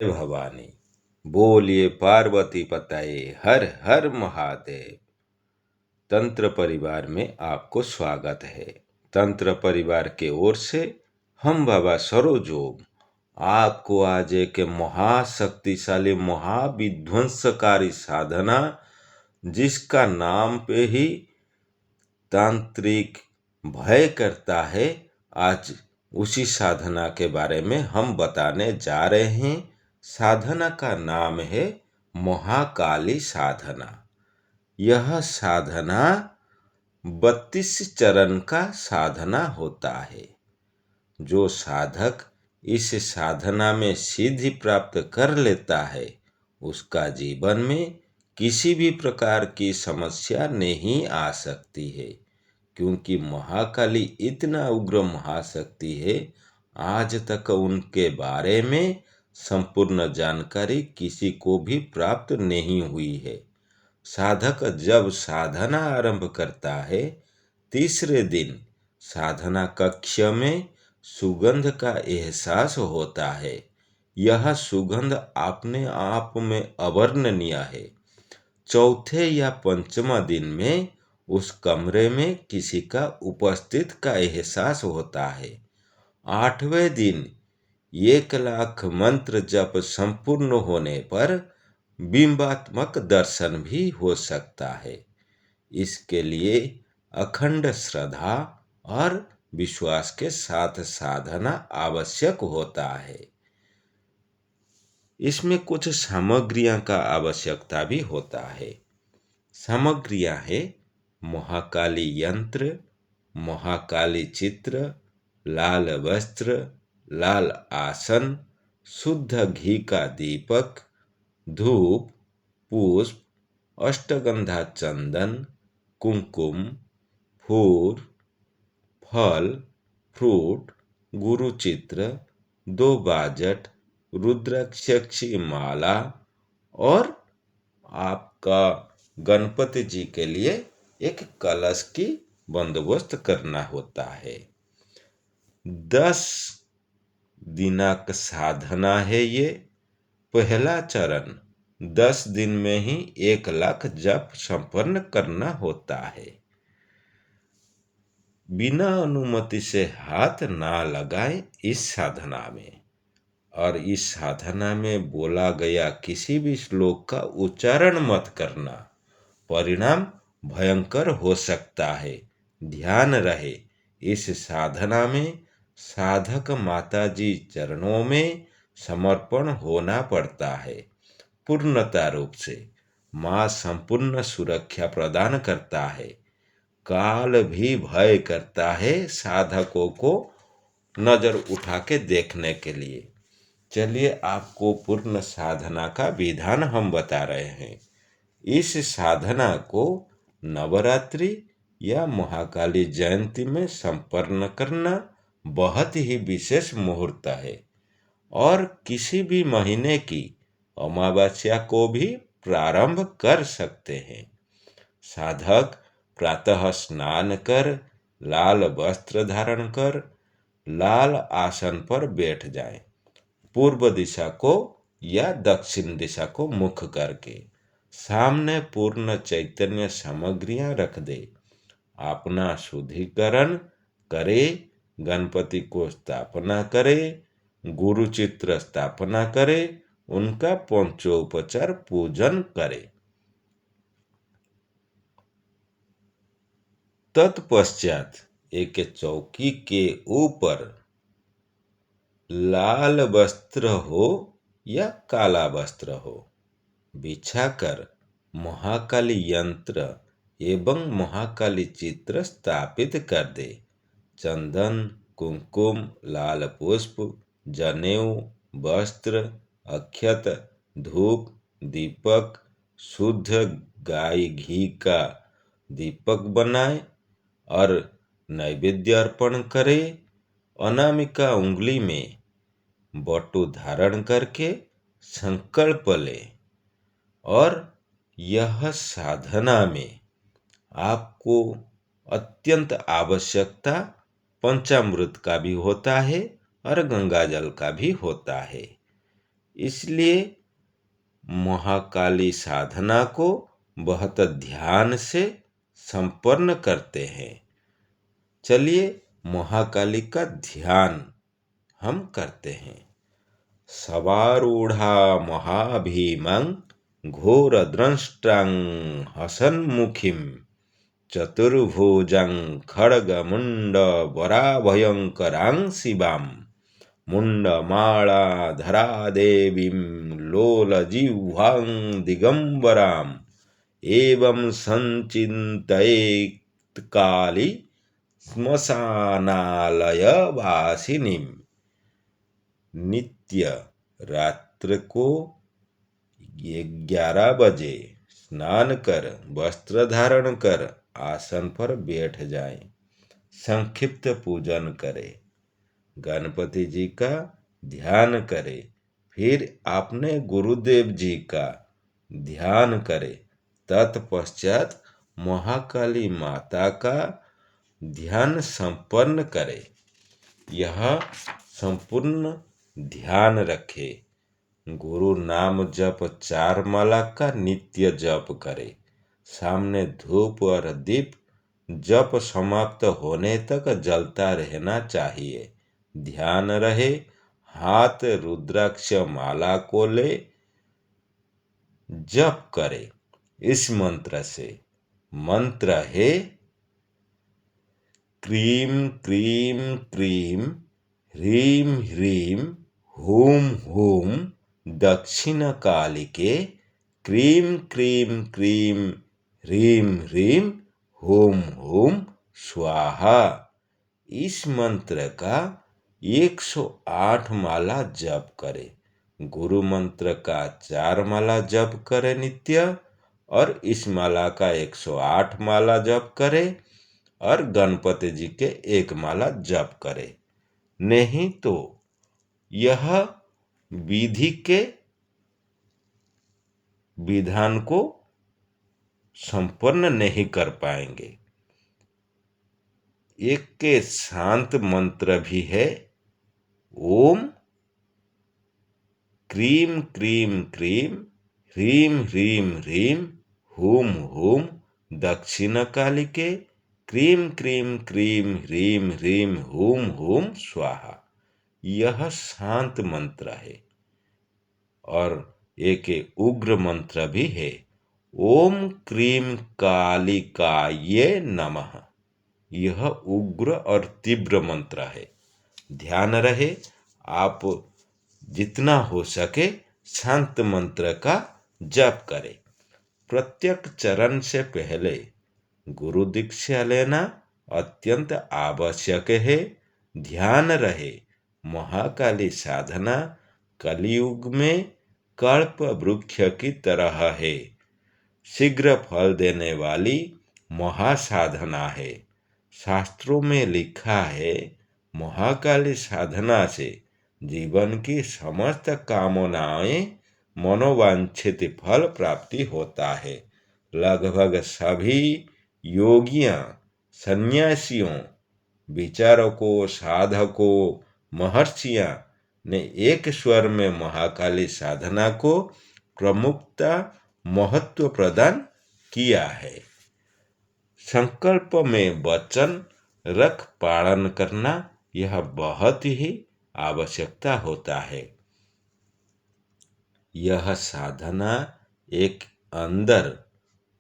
भवानी। बोलिए पार्वती पतये हर हर महादेव। तंत्र परिवार में आपको स्वागत है। तंत्र परिवार के ओर से हम बाबा सरोजोग आपको आज एक महाशक्तिशाली महाविध्वंसकारी साधना, जिसका नाम पे ही तांत्रिक भय करता है, आज उसी साधना के बारे में हम बताने जा रहे हैं। साधना का नाम है महाकाली साधना। यह साधना 32 चरण का साधना होता है। जो साधक इस साधना में सिद्धि प्राप्त कर लेता है, उसका जीवन में किसी भी प्रकार की समस्या नहीं आ सकती है, क्योंकि महाकाली इतना उग्र महाशक्ति है, आज तक उनके बारे में संपूर्ण जानकारी किसी को भी प्राप्त नहीं हुई है। साधक जब साधना आरंभ करता है, तीसरे दिन साधना कक्ष में सुगंध का एहसास होता है। यह सुगंध अपने आप में अवर्णनीय है। चौथे या पंचमा दिन में उस कमरे में किसी का उपस्थित का एहसास होता है। 8वें दिन 1,00,000 मंत्र जप संपूर्ण होने पर बिंबात्मक दर्शन भी हो सकता है। इसके लिए अखंड श्रद्धा और विश्वास के साथ साधना आवश्यक होता है। इसमें कुछ सामग्रियां का आवश्यकता भी होता है। सामग्रियां है महाकाली यंत्र, महाकाली चित्र, लाल वस्त्र, लाल आसन, शुद्ध घी का दीपक, धूप, पुष्प, अष्टगंधा चंदन, कुमकुम, फूल, फल, फ्रूट, गुरु चित्र, 2 बाजट, रुद्राक्ष की माला और आपका गणपति जी के लिए एक कलश की बंदोबस्त करना होता है। 10 दिनक साधना है ये। पहला चरण 10 दिन में ही 1,00,000 जप संपन्न करना होता है। बिना अनुमति से हाथ ना लगाएं इस साधना में, और इस साधना में बोला गया किसी भी श्लोक का उच्चारण मत करना। परिणाम भयंकर हो सकता है। ध्यान रहे, इस साधना में साधक माताजी चरणों में समर्पण होना पड़ता है। पूर्णता रूप से माँ संपूर्ण सुरक्षा प्रदान करता है। काल भी भय करता है साधकों को नजर उठा के देखने के लिए। चलिए आपको पूर्ण साधना का विधान हम बता रहे हैं। इस साधना को नवरात्रि या महाकाली जयंती में संपन्न करना बहुत ही विशेष मुहूर्त है, और किसी भी महीने की अमावस्या को भी प्रारंभ कर सकते हैं। साधक प्रातः स्नान कर, लाल वस्त्र धारण कर, लाल आसन पर बैठ जाए, पूर्व दिशा को या दक्षिण दिशा को मुख करके। सामने पूर्ण चैतन्य सामग्रियां रख दे। अपना शुद्धिकरण करे, गणपति को स्थापना करे, गुरु चित्र स्थापना करे, उनका पंचोपचार पूजन करे। तत्पश्चात एक चौकी के ऊपर लाल वस्त्र हो या काला वस्त्र हो बिछाकर महाकाली यंत्र एवं महाकाली चित्र स्थापित कर दे। चंदन, कुमकुम, लाल पुष्प, जनेऊ, वस्त्र, अक्षत, धूप, दीपक, शुद्ध गाय घी का दीपक बनाए और नैवेद्य अर्पण करे। अनामिका उंगली में बटु धारण करके संकल्प ले, और यह साधना में आपको अत्यंत आवश्यकता पंचामृत का भी होता है और गंगा जल का भी होता है। इसलिए महाकाली साधना को बहुत ध्यान से संपन्न करते हैं। चलिए महाकाली का ध्यान हम करते हैं। सवारूढ़ा महाभीमं घोरदंष्ट्रं हसन्मुखीं चतुर्भुजं खड्गमुण्डवराभयङ्करां शिवां मुण्डमालाधरा देवीं लोलजिह्वां दिगम्बराम् एवं संचिन्तयेत् काली श्मशानालयवासिनीम्। नित्य रात्र को 11 बजे स्नान कर वस्त्र धारण कर आसन पर बैठ जाएं। संक्षिप्त पूजन करें, गणपति जी का ध्यान करें, फिर अपने गुरुदेव जी का ध्यान करें। तत्पश्चात महाकाली माता का ध्यान संपन्न करें। यह संपूर्ण ध्यान रखे। गुरु नाम जप 4 माला का नित्य जप करे। सामने धूप और दीप जप समाप्त होने तक जलता रहना चाहिए। ध्यान रहे, हाथ रुद्राक्ष माला को ले जप करे इस मंत्र से। मंत्र है क्रीं क्रीं क्रीं ह्रीं ह्रीं हूं हूं दक्षिणकालिके क्रीं क्रीं क्रीं ह्रीं ह्रीं हूं हूं स्वाहा। इस मंत्र का 108 माला जप करे। गुरु मंत्र का 4 माला जप करे नित्य, और इस माला का 108 माला जप करे, और गणपति जी के 1 माला जप करे। नहीं तो यह विधि के विधान को संपन्न नहीं कर पाएंगे। एक के शांत मंत्र भी है, ओम क्रीं क्रीं क्रीं ह्रीं ह्रीं ह्रीं हूं हूं दक्षिणकालिके क्रीं क्रीं क्रीं ह्रीं ह्रीं हूं हूं स्वाहा। यह शांत मंत्र है। और एक उग्र मंत्र भी है, ओम क्रीं कालिकाये नमः। यह उग्र और तीव्र मंत्र है। ध्यान रहे, आप जितना हो सके शांत मंत्र का जप करें। प्रत्येक चरण से पहले गुरु दीक्षा लेना अत्यंत आवश्यक है। ध्यान रहे, महाकाली साधना कलयुग में कल्प वृक्ष की तरह है। शीघ्र फल देने वाली महासाधना है। शास्त्रों में लिखा है, महाकाली साधना से जीवन की समस्त कामनाएं मनोवांछित फल प्राप्ति होता है। लगभग सभी योगियां, सन्यासियों, विचारकों, साधकों, महर्षियां ने एक स्वर में महाकाली साधना को प्रमुखता महत्व प्रदान किया है। संकल्प में वचन रख पालन करना यह बहुत ही आवश्यकता होता है। यह साधना एक अंदर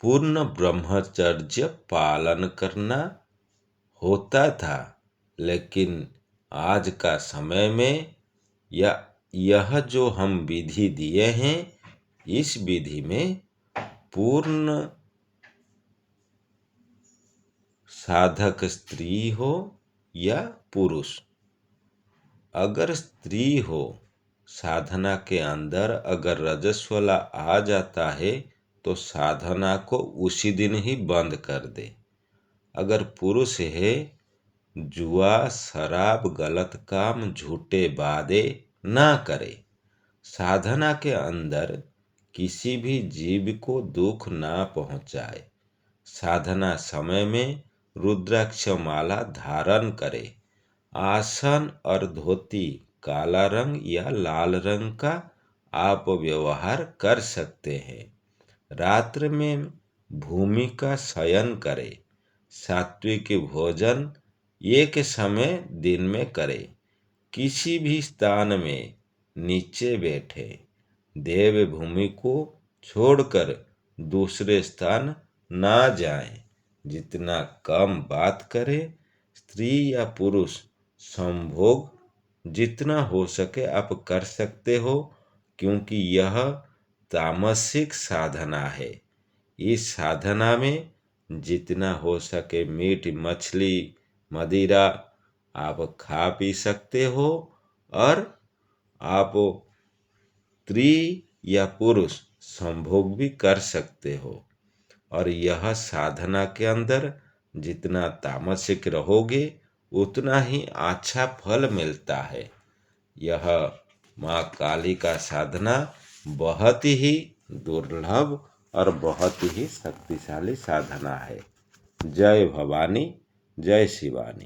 पूर्ण ब्रह्मचर्य पालन करना होता था, लेकिन आज का समय में यह जो हम विधि दिए हैं, इस विधि में पूर्ण साधक स्त्री हो या पुरुष, अगर स्त्री हो, साधना के अंदर अगर रजस्वला आ जाता है तो साधना को उसी दिन ही बंद कर दे। अगर पुरुष है, जुआ, शराब, गलत काम, झूठे वादे ना करे। साधना के अंदर किसी भी जीव को दुख ना पहुंचाए। साधना समय में रुद्राक्ष माला धारण करे। आसन और धोती काला रंग या लाल रंग का आप व्यवहार कर सकते हैं। रात्र में भूमि का शयन करें। सात्विक भोजन एक समय दिन में करें। किसी भी स्थान में नीचे बैठे। देव भूमि को छोड़कर दूसरे स्थान ना जाएं। जितना कम बात करें। स्त्री या पुरुष संभोग जितना हो सके आप कर सकते हो, क्योंकि यह तामसिक साधना है। इस साधना में जितना हो सके मीट मछली मदिरा आप खा पी सकते हो, और आप स्त्री या पुरुष संभोग भी कर सकते हो। और यह साधना के अंदर जितना तामसिक रहोगे उतना ही अच्छा फल मिलता है। यह माँ काली का साधना बहुत ही दुर्लभ और बहुत ही शक्तिशाली साधना है। जय भवानी, जय शिवानी।